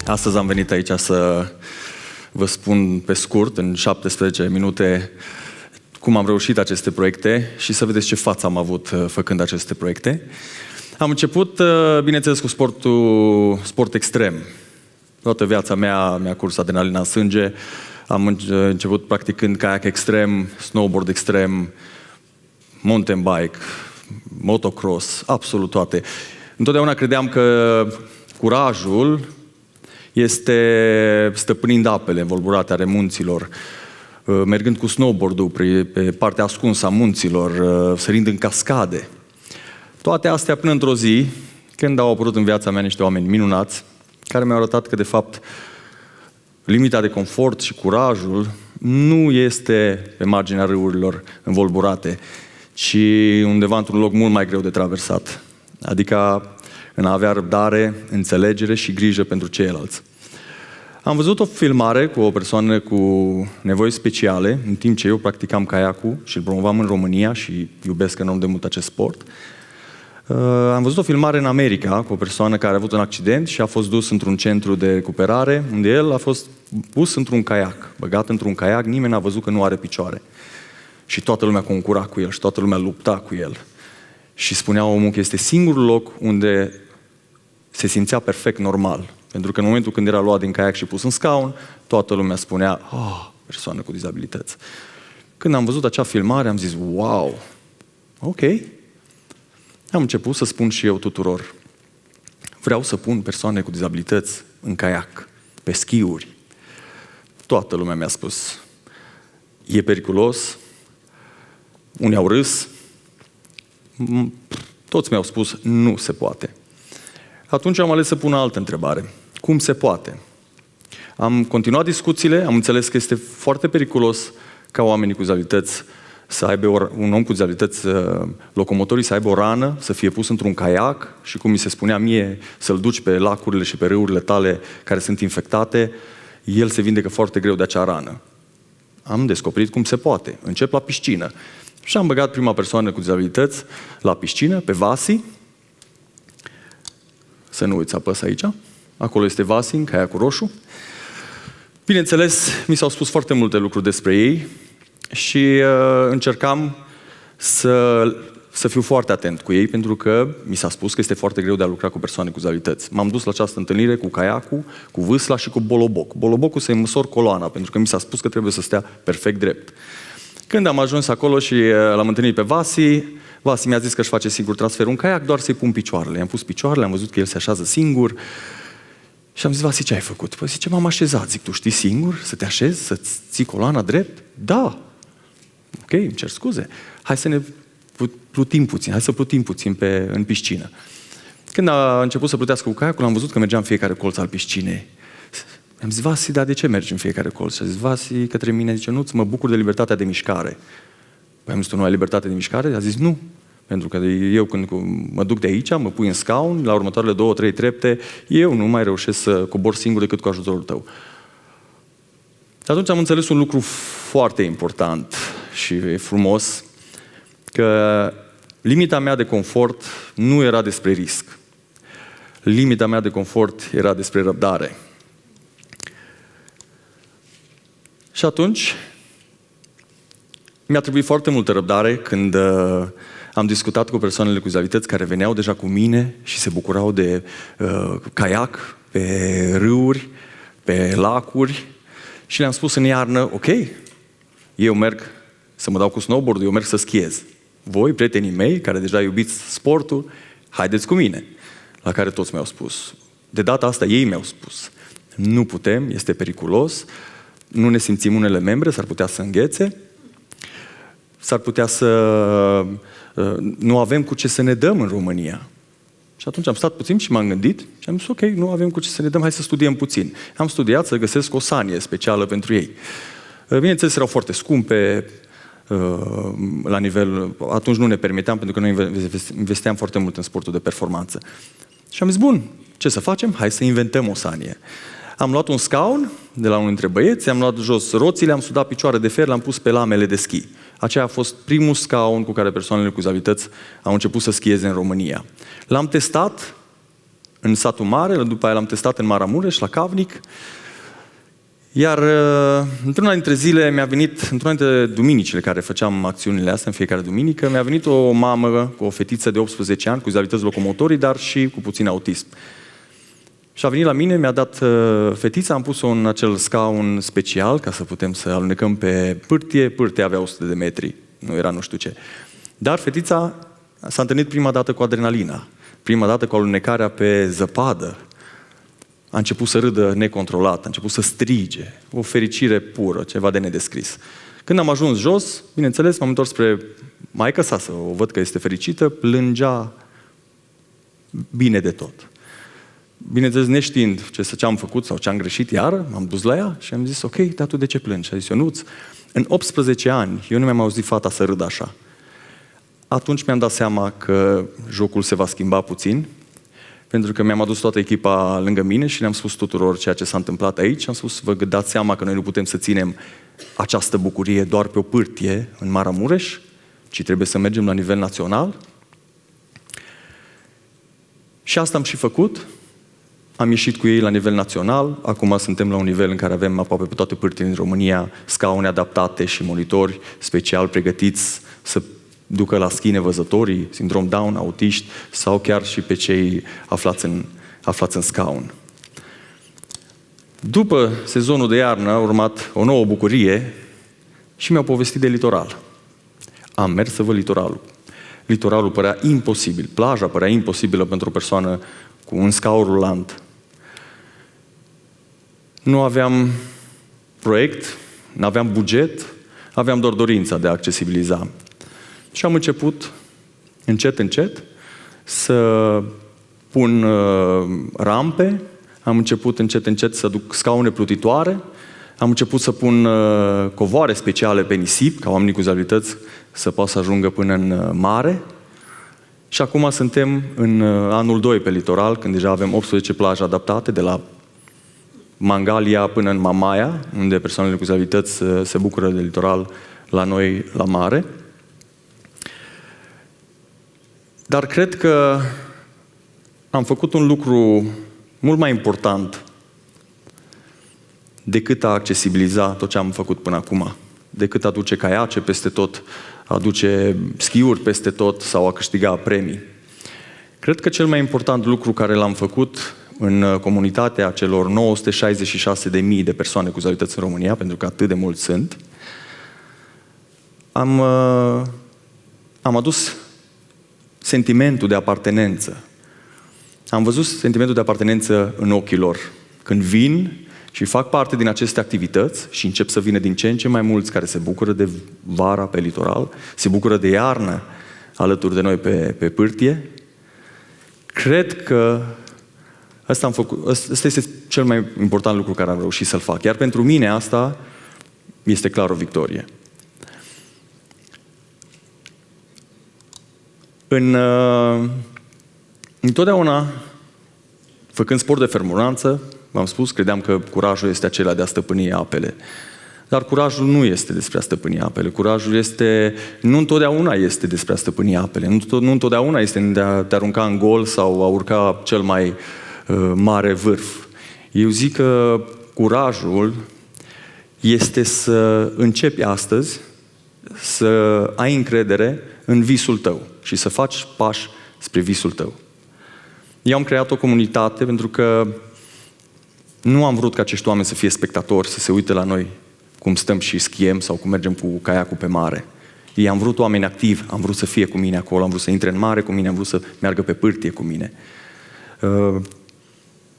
Astăzi am venit aici să vă spun pe scurt, în 17 minute, cum am reușit aceste proiecte și să vedeți ce față am avut făcând aceste proiecte. Am început, bineînțeles, cu sport extrem. Toată viața mea mi-a curs adrenalina în sânge. Am început practicând kayak extrem, snowboard extrem, mountain bike, motocross, absolut toate. Întotdeauna credeam că curajul este stăpânind apele învolburate ale munților, mergând cu snowboard-ul pe partea ascunsă a munților, sărind în cascade. Toate astea până într-o zi, când au apărut în viața mea niște oameni minunați, care mi-au arătat că, de fapt, limita de confort și curajul nu este pe marginea râurilor învolburate, ci undeva într-un loc mult mai greu de traversat. Adică în a avea răbdare, înțelegere și grijă pentru ceilalți. Am văzut o filmare cu o persoană cu nevoi speciale, în timp ce eu practicam kayakul și îl promovam în România și iubesc enorm de mult acest sport. Am văzut o filmare în America cu o persoană care a avut un accident și a fost dus într-un centru de recuperare, unde el a fost pus într-un kayak, băgat într-un kayak, nimeni n-a văzut că nu are picioare. Și toată lumea concura cu el și toată lumea lupta cu el. Și spunea omul că este singurul loc unde se simțea perfect normal. Pentru că în momentul când era luat din kayak și pus în scaun, toată lumea spunea, persoană cu dizabilități. Când am văzut acea filmare, am zis, wow, ok. Am început să spun și eu tuturor, vreau să pun persoane cu dizabilități în kayak, pe schiuri. Toată lumea mi-a spus, e periculos, unii au râs, toți mi-au spus, nu se poate. Atunci am ales să pun o altă întrebare. Cum se poate? Am continuat discuțiile, am înțeles că este foarte periculos ca oamenii cu dizabilități să aibă un om cu dizabilități locomotorii să aibă o rană, să fie pus într-un kayak și, cum mi se spunea mie, să-l duci pe lacurile și pe râurile tale care sunt infectate, el se vindecă foarte greu de acea rană. Am descoperit cum se poate. Încep la piscină. Și am băgat prima persoană cu dizabilități la piscină, pe Vasi. Să nu uiți, apăs aici. Acolo este Vasi, în kayakul roșu. Bineînțeles, mi s-au spus foarte multe lucruri despre ei și încercam să fiu foarte atent cu ei, pentru că mi s-a spus că este foarte greu de a lucra cu persoane cu dizabilități. M-am dus la această întâlnire cu kayakul, cu vâsla și cu boloboc. Bolobocul să-i măsor coloana, pentru că mi s-a spus că trebuie să stea perfect drept. Când am ajuns acolo și l-am întâlnit pe Vasi, Vasi mi-a zis că își face singur transferul în kayak, doar să-i pun picioarele. I-am pus picioarele, am văzut că el se așează singur și am zis, Vasi, ce ai făcut? Păi zice, m-am așezat. Zic, tu știi singur să te așezi, să-ți ții coloana drept? Da. Ok, îmi cer scuze. Hai să ne plutim puțin, hai să plutim puțin în piscină. Când a început să plutească cu kayakul, am văzut că mergeam în fiecare colț al piscinei. Am zis, Vasi, dar de ce mergi în fiecare colț? Și a zis, Vasi, către mine, zice, nu, mă bucur de libertatea de mișcare. Păi am zis, tu nu ai libertate de mișcare? A zis, nu. Pentru că eu când mă duc de aici, mă pui în scaun, la următoarele 2-3 trepte, eu nu mai reușesc să cobor singur decât cu ajutorul tău. Și atunci am înțeles un lucru foarte important și frumos, că limita mea de confort nu era despre risc. Limita mea de confort era despre răbdare. Și atunci mi-a trebuit foarte multă răbdare când am discutat cu persoanele cu dizabilități care veneau deja cu mine și se bucurau de kayak, pe râuri, pe lacuri și le-am spus în iarnă, ok, eu merg să mă dau cu snowboard, eu merg să schiez. Voi, prietenii mei, care deja iubiți sportul, haideți cu mine. La care toți mi-au spus. De data asta ei mi-au spus, nu putem, este periculos, nu ne simțim unele membre, s-ar putea să înghețe, s-ar putea să nu avem cu ce să ne dăm în România. Și atunci am stat puțin și m-am gândit și am zis, ok, nu avem cu ce să ne dăm, hai să studiem puțin. Am studiat să găsesc o sanie specială pentru ei. Bineînțeles, erau foarte scumpe, la nivel, atunci nu ne permiteam, pentru că noi investeam foarte mult în sportul de performanță. Și am zis, bun, ce să facem? Hai să inventăm o sanie. Am luat un scaun de la unul dintre băieți, am luat jos roțile, am sudat picioare de fer, l-am pus pe lamele de schi. Aceea a fost primul scaun cu care persoanele cu dizabilități au început să schieze în România. L-am testat în satul mare, după aia l-am testat în Maramureș, la Cavnic. Iar într-una dintre zile mi-a venit, într-una dintre duminicile care făceam acțiunile astea, în fiecare duminică, mi-a venit o mamă cu o fetiță de 18 ani, cu dizabilități locomotorii, dar și cu puțin autism. Și a venit la mine, mi-a dat fetița, am pus-o în acel scaun special, ca să putem să alunecăm pe pârtie. Pârtia avea 100 de metri, nu era nu știu ce. Dar fetița s-a întâlnit prima dată cu adrenalina, prima dată cu alunecarea pe zăpadă. A început să râdă necontrolat, a început să strige, o fericire pură, ceva de nedescris. Când am ajuns jos, bineînțeles, m-am întors spre maică sa să o văd că este fericită, plângea bine de tot. Bineînțeles, neștiind ce am făcut sau ce am greșit iară, m-am dus la ea și am zis, ok, dar tu de ce plângi? Și a zis, Ionuț, în 18 ani eu nu mi-am auzit fata să râdă așa. Atunci mi-am dat seama că jocul se va schimba puțin, pentru că mi-am adus toată echipa lângă mine și le-am spus tuturor ceea ce s-a întâmplat aici. Am spus, vă dați seama că noi nu putem să ținem această bucurie doar pe o pârtie în Maramureș, ci trebuie să mergem la nivel național. Și asta am și făcut. Am ieșit cu ei la nivel național. Acum suntem la un nivel în care avem aproape pe toate pârtile din România scaune adaptate și monitori special pregătiți să ducă la schi nevăzătorii, sindrom Down, autiști sau chiar și pe cei aflați în scaun. După sezonul de iarnă a urmat o nouă bucurie și mi-au povestit de litoral. Am mers să văd litoralul. Litoralul părea imposibil, plaja părea imposibilă pentru o persoană cu un scaun rulant. Nu aveam proiect, nu aveam buget, aveam doar dorința de a accesibiliza. Și am început, încet, să pun rampe, am început încet să duc scaune plutitoare, am început să pun covoare speciale pe nisip, ca oamenii cu dizabilități să poată să ajungă până în mare. Și acum suntem în anul 2 pe litoral, când deja avem 18 plaje adaptate, de la Mangalia până în Mamaia, unde persoanele cu dizabilități se bucură de litoral la noi, la mare. Dar cred că am făcut un lucru mult mai important decât a accesibiliza tot ce am făcut până acum, decât a aduce caiace peste tot, a aduce schiuri peste tot sau a câștiga premii. Cred că cel mai important lucru care l-am făcut în comunitatea celor 966.000 de persoane cu dizabilități în România, pentru că atât de mulți sunt, am adus sentimentul de apartenență. Am văzut sentimentul de apartenență în ochii lor. Când vin și fac parte din aceste activități și încep să vină din ce în ce mai mulți care se bucură de vara pe litoral, se bucură de iarnă alături de noi pe pârtie, cred că ăsta este cel mai important lucru care am reușit să-l fac. Iar pentru mine asta este clar o victorie. Întotdeauna, făcând sport de fermuranță, v-am spus, credeam că curajul este acela de a stăpâni apele. Dar curajul nu este despre a stăpâni apele. Curajul nu întotdeauna este despre a stăpâni apele. Nu întotdeauna este de a te arunca în gol sau a urca cel mai mare vârf. Eu zic că curajul este să începi astăzi să ai încredere în visul tău și să faci pași spre visul tău. Eu am creat o comunitate pentru că nu am vrut ca acești oameni să fie spectatori, să se uite la noi cum stăm și schiem sau cum mergem cu caiacul pe mare. Ei am vrut oameni activi, am vrut să fie cu mine acolo, am vrut să intre în mare cu mine, am vrut să meargă pe pârtie cu mine.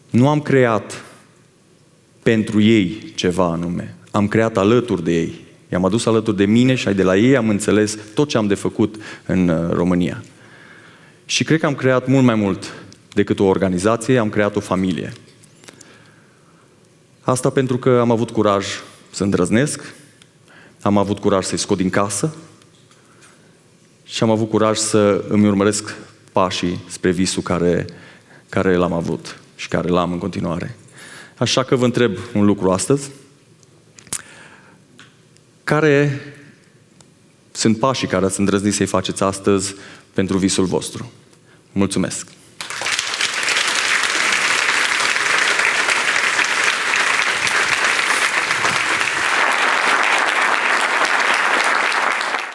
Nu am creat pentru ei ceva anume, am creat alături de ei. I-am adus alături de mine și de la ei am înțeles tot ce am de făcut în România. Și cred că am creat mult mai mult decât o organizație, am creat o familie. Asta pentru că am avut curaj să îndrăznesc, am avut curaj să-i scot din casă și am avut curaj să îmi urmăresc pașii spre visul care l-am avut și care l-am în continuare. Așa că vă întreb un lucru astăzi. Care sunt pașii care ați îndrăznit să-i faceți astăzi pentru visul vostru? Mulțumesc!